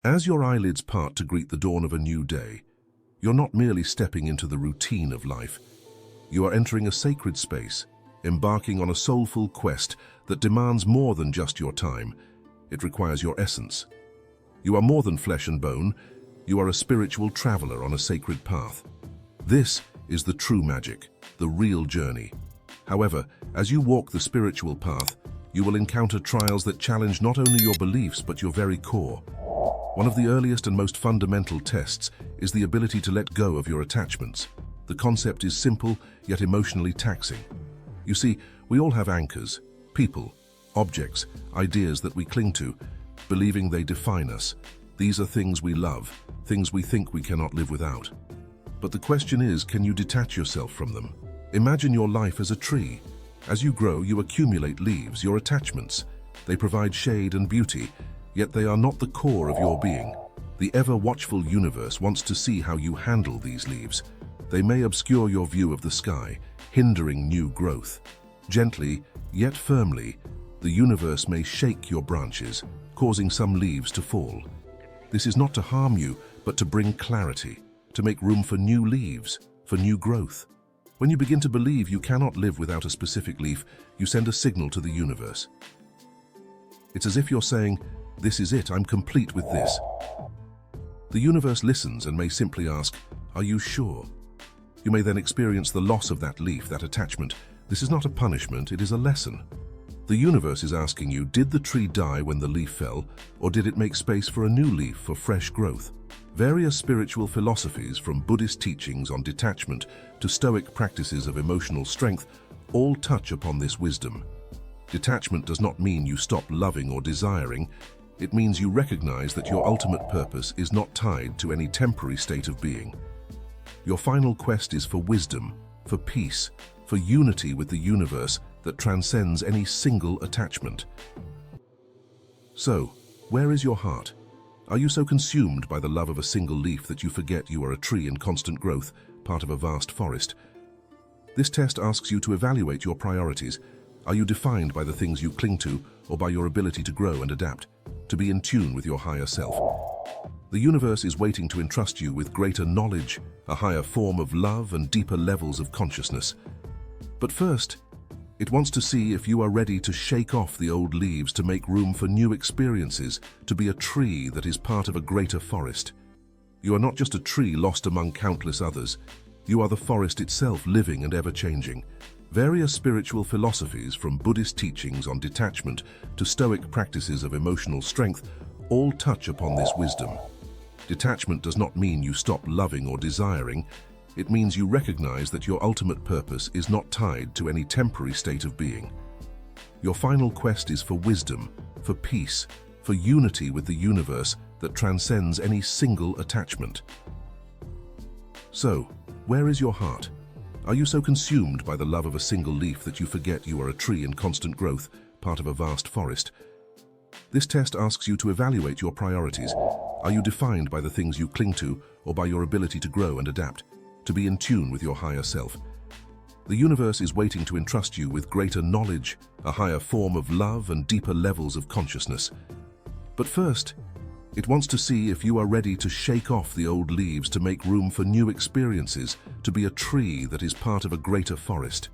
As your eyelids part to greet the dawn of a new day, you're not merely stepping into the routine of life. You are entering a sacred space, embarking on a soulful quest that demands more than just your time. It requires your essence. You are more than flesh and bone. You are a spiritual traveler on a sacred path. This is the true magic, the real journey. However, as you walk the spiritual path, you will encounter trials that challenge not only your beliefs but your very core. One of the earliest and most fundamental tests is the ability to let go of your attachments. The concept is simple, yet emotionally taxing. You see, we all have anchors, people, objects, ideas that we cling to, believing they define us. These are things we love, things we think we cannot live without. But the question is, can you detach yourself from them? Imagine your life as a tree. As you grow, you accumulate leaves, your attachments. They provide shade and beauty, yet they are not the core of your being. The ever-watchful universe wants to see how you handle these leaves. They may obscure your view of the sky, hindering new growth. Gently, yet firmly, the universe may shake your branches, causing some leaves to fall. This is not to harm you, but to bring clarity, to make room for new leaves, for new growth. When you begin to believe you cannot live without a specific leaf, you send a signal to the universe. It's as if you're saying, "This is it, I'm complete with this." The universe listens and may simply ask, "Are you sure?" You may then experience the loss of that leaf, that attachment. This is not a punishment, it is a lesson. The universe is asking you, did the tree die when the leaf fell, or did it make space for a new leaf, for fresh growth? Various spiritual philosophies, from Buddhist teachings on detachment to Stoic practices of emotional strength, all touch upon this wisdom. Detachment does not mean you stop loving or desiring. It means you recognize that your ultimate purpose is not tied to any temporary state of being. Your final quest is for wisdom, for peace, for unity with the universe that transcends any single attachment. So, where is your heart? Are you so consumed by the love of a single leaf that you forget you are a tree in constant growth, part of a vast forest? This test asks you to evaluate your priorities. Are you defined by the things you cling to, or by your ability to grow and adapt, to be in tune with your higher self? The universe is waiting to entrust you with greater knowledge, a higher form of love and deeper levels of consciousness. But first, it wants to see if you are ready to shake off the old leaves to make room for new experiences, to be a tree that is part of a greater forest. You are not just a tree lost among countless others. You are the forest itself, living and ever-changing. Various spiritual philosophies, from Buddhist teachings on detachment to Stoic practices of emotional strength, all touch upon this wisdom. Detachment does not mean you stop loving or desiring. It means you recognize that your ultimate purpose is not tied to any temporary state of being. Your final quest is for wisdom, for peace, for unity with the universe that transcends any single attachment. So, where is your heart? Are you so consumed by the love of a single leaf that you forget you are a tree in constant growth, part of a vast forest? This test asks you to evaluate your priorities. Are you defined by the things you cling to, or by your ability to grow and adapt, to be in tune with your higher self? The universe is waiting to entrust you with greater knowledge, a higher form of love and deeper levels of consciousness. But first, it wants to see if you are ready to shake off the old leaves to make room for new experiences, to be a tree that is part of a greater forest.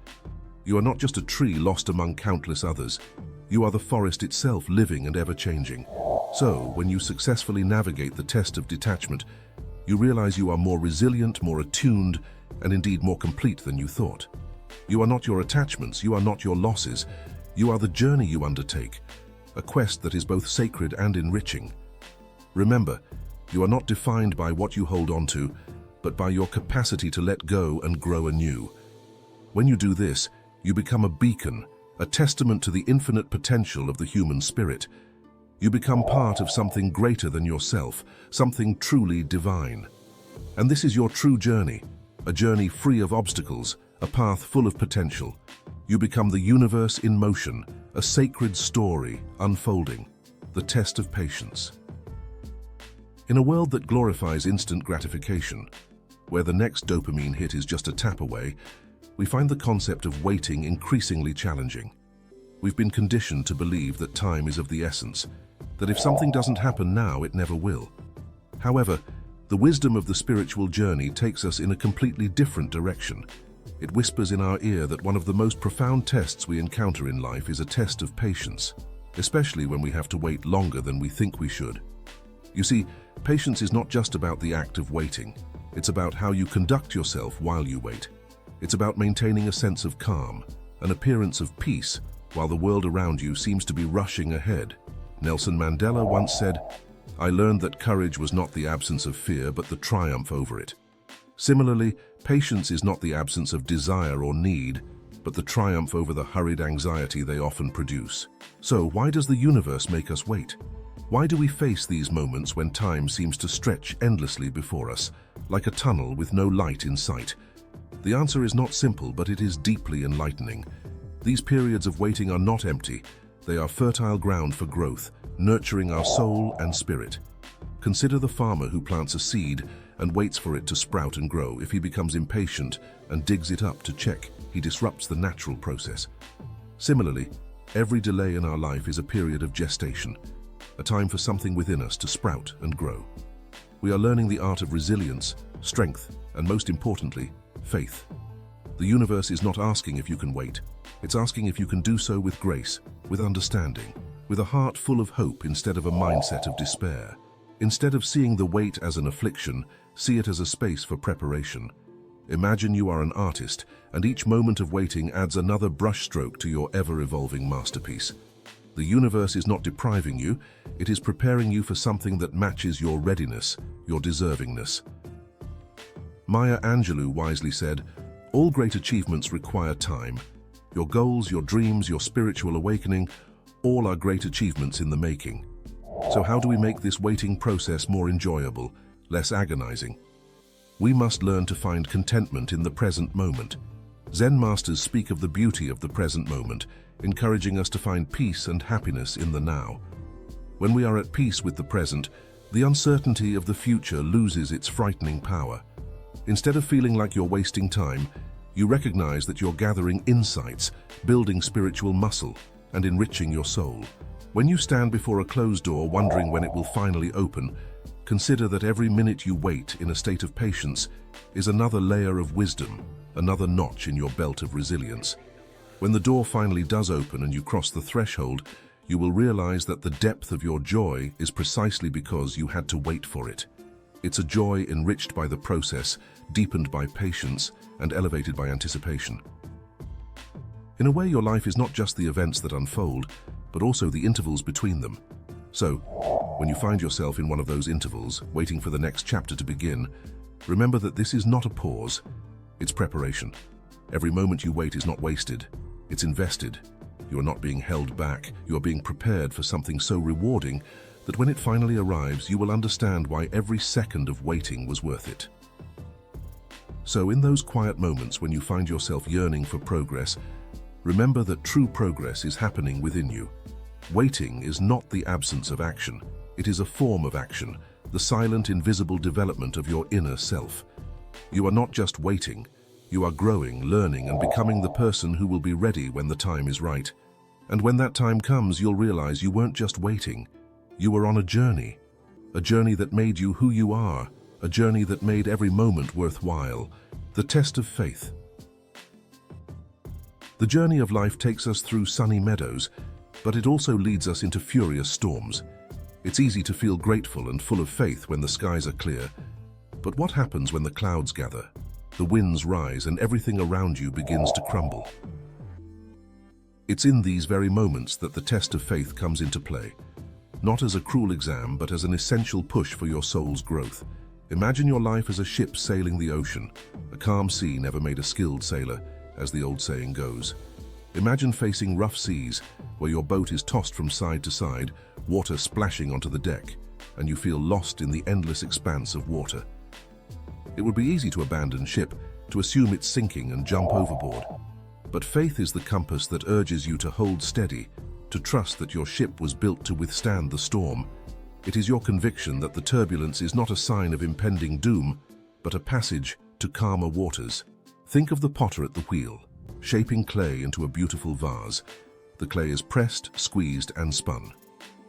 You are not just a tree lost among countless others. You are the forest itself, living and ever-changing. So, when you successfully navigate the test of detachment, you realize you are more resilient, more attuned, and indeed more complete than you thought. You are not your attachments, you are not your losses. You are the journey you undertake, a quest that is both sacred and enriching. Remember, you are not defined by what you hold on to, but by your capacity to let go and grow anew. When you do this, you become a beacon, a testament to the infinite potential of the human spirit. You become part of something greater than yourself, something truly divine. And this is your true journey, a journey free of obstacles, a path full of potential. You become the universe in motion, a sacred story unfolding, the test of patience. In a world that glorifies instant gratification, where the next dopamine hit is just a tap away, we find the concept of waiting increasingly challenging. We've been conditioned to believe that time is of the essence, that if something doesn't happen now, it never will. However, the wisdom of the spiritual journey takes us in a completely different direction. It whispers in our ear that one of the most profound tests we encounter in life is a test of patience, especially when we have to wait longer than we think we should. You see, patience is not just about the act of waiting. It's about how you conduct yourself while you wait. It's about maintaining a sense of calm, an appearance of peace, while the world around you seems to be rushing ahead. Nelson Mandela once said, "I learned that courage was not the absence of fear, but the triumph over it." Similarly, patience is not the absence of desire or need, but the triumph over the hurried anxiety they often produce. So, why does the universe make us wait? Why do we face these moments when time seems to stretch endlessly before us, like a tunnel with no light in sight? The answer is not simple, but it is deeply enlightening. These periods of waiting are not empty. They are fertile ground for growth, nurturing our soul and spirit. Consider the farmer who plants a seed and waits for it to sprout and grow. If he becomes impatient and digs it up to check, he disrupts the natural process. Similarly, every delay in our life is a period of gestation, a time for something within us to sprout and grow. We are learning the art of resilience, strength, and most importantly, faith. The universe is not asking if you can wait. It's asking if you can do so with grace, with understanding, with a heart full of hope instead of a mindset of despair. Instead of seeing the wait as an affliction, see it as a space for preparation. Imagine you are an artist, and each moment of waiting adds another brushstroke to your ever-evolving masterpiece. The universe is not depriving you, it is preparing you for something that matches your readiness, your deservingness. Maya Angelou wisely said, "All great achievements require time. Your goals, your dreams, your spiritual awakening, all are great achievements in the making." So how do we make this waiting process more enjoyable, less agonizing? We must learn to find contentment in the present moment. Zen masters speak of the beauty of the present moment, encouraging us to find peace and happiness in the now. When we are at peace with the present, the uncertainty of the future loses its frightening power. Instead of feeling like you're wasting time, you recognize that you're gathering insights, building spiritual muscle, and enriching your soul. When you stand before a closed door wondering when it will finally open, consider that every minute you wait in a state of patience is another layer of wisdom, another notch in your belt of resilience. When the door finally does open and you cross the threshold, you will realize that the depth of your joy is precisely because you had to wait for it. It's a joy enriched by the process, deepened by patience, and elevated by anticipation. In a way, your life is not just the events that unfold, but also the intervals between them. So, when you find yourself in one of those intervals, waiting for the next chapter to begin, remember that this is not a pause, it's preparation. Every moment you wait is not wasted, it's invested. You are not being held back, you are being prepared for something so rewarding that when it finally arrives, you will understand why every second of waiting was worth it. So in those quiet moments when you find yourself yearning for progress, remember that true progress is happening within you. Waiting is not the absence of action. It is a form of action, the silent, invisible development of your inner self. You are not just waiting. You are growing, learning, and becoming the person who will be ready when the time is right. And when that time comes, you'll realize you weren't just waiting. You were on a journey that made you who you are, a journey that made every moment worthwhile, the test of faith. The journey of life takes us through sunny meadows, but it also leads us into furious storms. It's easy to feel grateful and full of faith when the skies are clear. But what happens when the clouds gather, the winds rise, and everything around you begins to crumble? It's in these very moments that the test of faith comes into play. Not as a cruel exam, but as an essential push for your soul's growth. Imagine your life as a ship sailing the ocean. A calm sea never made a skilled sailor, as the old saying goes. Imagine facing rough seas, where your boat is tossed from side to side, water splashing onto the deck, and you feel lost in the endless expanse of water. It would be easy to abandon ship, to assume it's sinking and jump overboard. But faith is the compass that urges you to hold steady, to trust that your ship was built to withstand the storm. It is your conviction that the turbulence is not a sign of impending doom, but a passage to calmer waters. Think of the potter at the wheel, shaping clay into a beautiful vase. The clay is pressed, squeezed, and spun.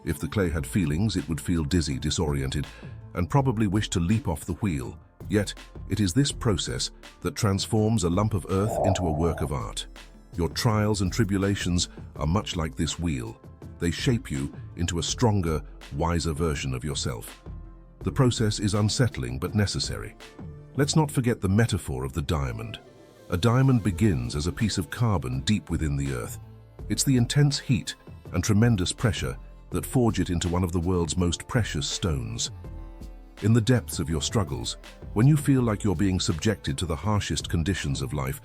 If the clay had feelings, it would feel dizzy, disoriented, and probably wish to leap off the wheel. Yet, it is this process that transforms a lump of earth into a work of art. Your trials and tribulations are much like this wheel. They shape you into a stronger, wiser version of yourself. The process is unsettling but necessary. Let's not forget the metaphor of the diamond. A diamond begins as a piece of carbon deep within the earth. It's the intense heat and tremendous pressure that forge it into one of the world's most precious stones. In the depths of your struggles, when you feel like you're being subjected to the harshest conditions of life,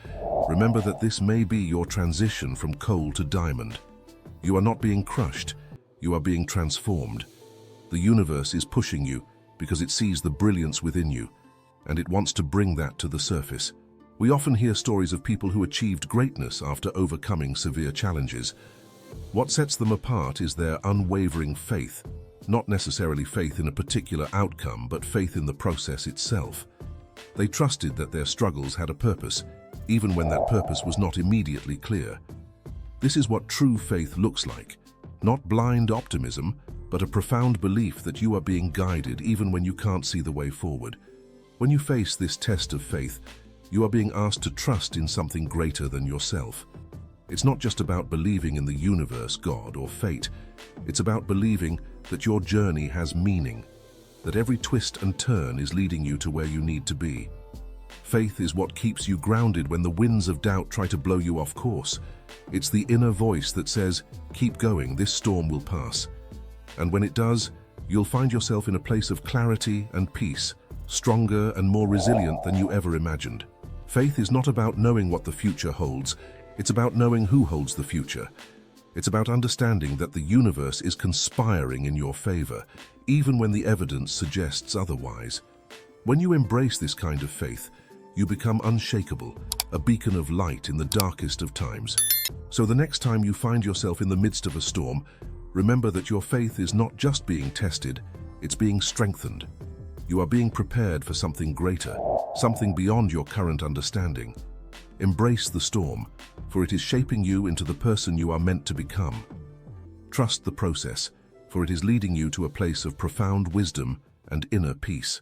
remember that this may be your transition from coal to diamond. You are not being crushed, you are being transformed. The universe is pushing you because it sees the brilliance within you, and it wants to bring that to the surface. We often hear stories of people who achieved greatness after overcoming severe challenges. What sets them apart is their unwavering faith, not necessarily faith in a particular outcome, but faith in the process itself. They trusted that their struggles had a purpose, even when that purpose was not immediately clear. This is what true faith looks like. Not blind optimism, but a profound belief that you are being guided even when you can't see the way forward. When you face this test of faith, you are being asked to trust in something greater than yourself. It's not just about believing in the universe, God, or fate. It's about believing that your journey has meaning, that every twist and turn is leading you to where you need to be. Faith is what keeps you grounded when the winds of doubt try to blow you off course. It's the inner voice that says, "Keep going, this storm will pass." And when it does, you'll find yourself in a place of clarity and peace, stronger and more resilient than you ever imagined. Faith is not about knowing what the future holds, it's about knowing who holds the future. It's about understanding that the universe is conspiring in your favor, even when the evidence suggests otherwise. When you embrace this kind of faith, you become unshakable, a beacon of light in the darkest of times. So the next time you find yourself in the midst of a storm, remember that your faith is not just being tested, it's being strengthened. You are being prepared for something greater, something beyond your current understanding. Embrace the storm, for it is shaping you into the person you are meant to become. Trust the process, for it is leading you to a place of profound wisdom and inner peace.